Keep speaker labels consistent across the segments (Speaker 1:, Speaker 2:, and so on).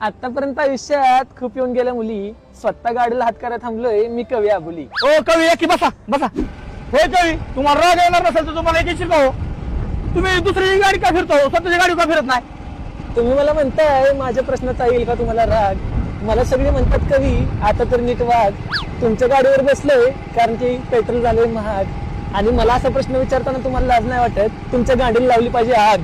Speaker 1: आतापर्यंत आयुष्यात खूप येऊन गेल्या मुली, स्वतः गाडीला हात करायला थांबलोय मी कवी आबुली.
Speaker 2: ओ कवी की बसा बसा. हे कवी, तुम्हाला राग येणार नसेल तर तुम्हाला एक येशील का हो? तुम्ही दुसरी गाडी का फिरतो, स्वतःची गाडी का फिरत नाही?
Speaker 1: तुम्ही मला म्हणताय माझ्या प्रश्नाचा येईल का तुम्हाला राग? मला सगळे म्हणतात कवी आता तर नीट वाग. तुमच्या गाडीवर बसलोय कारण की पेट्रोल झालंय महाग. आणि मला असा प्रश्न विचारताना तुम्हाला लाज नाही वाटत? तुमच्या गाडीला लावली पाहिजे आग.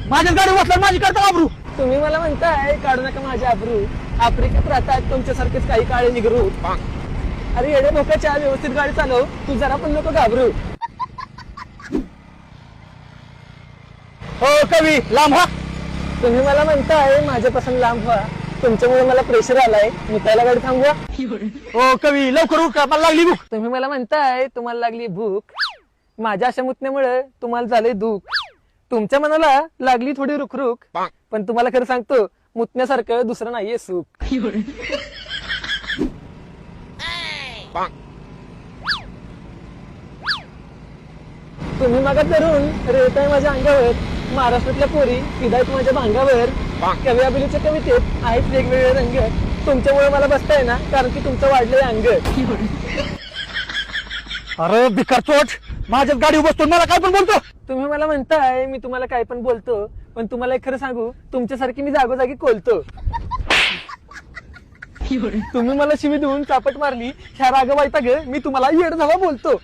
Speaker 2: माझ्याच गाडी बसला माझी करता वापरू.
Speaker 1: तुम्ही मला म्हणताय काढू नका माझे आबरू. आफ्रिकेत राहतात तुमच्यासारखेच काही काळे निगरू. अरे येडे भोकाच्या व्यवस्थित गाडी चालव, तू जरा पण नको घाबरू.
Speaker 2: हो कवी लांब हा.
Speaker 1: तुम्ही मला म्हणताय माझ्यापासून लांब व्हा. तुमच्यामुळे मला प्रेशर आलाय, मुतायला गाडी थांबवा.
Speaker 2: हो कवी लवकर उठ, मला लागली भूक.
Speaker 1: तुम्ही मला म्हणताय तुम्हाला लागली भूक. माझ्या अशा मुतण्यामुळे तुम्हाला झालंय दुःख. तुमच्या मनाला लागली थोडी रुखरुख, पण तुम्हाला खरं सांगतो मुतण्यासारखं दुसरं नाहीये सुख. तुम्ही मागा धरून रेळताय माझ्या अंगावर. महाराष्ट्रातल्या पोरी फिदायत माझ्या भांगावर. कवी आबुलीच्या कवितेत आहेत वेगवेगळे रंग. तुमच्यामुळे मला बसताय ना कारण की तुमचं वाढलंय अंग.
Speaker 2: अरे भिकार चोट, माझ्याच गाडी बसतो मला काय पण बोलतो.
Speaker 1: तुम्ही मला म्हणताय मी तुम्हाला काय पण बोलतो, पण तुम्हाला एक खरं सांगू तुमच्यासारखी मी जागोजागी कोलतो. तुम्ही मला शिवी देऊन चापट मारली, ह्या राग वाईटा ग मी तुम्हाला येड झाला बोलतो.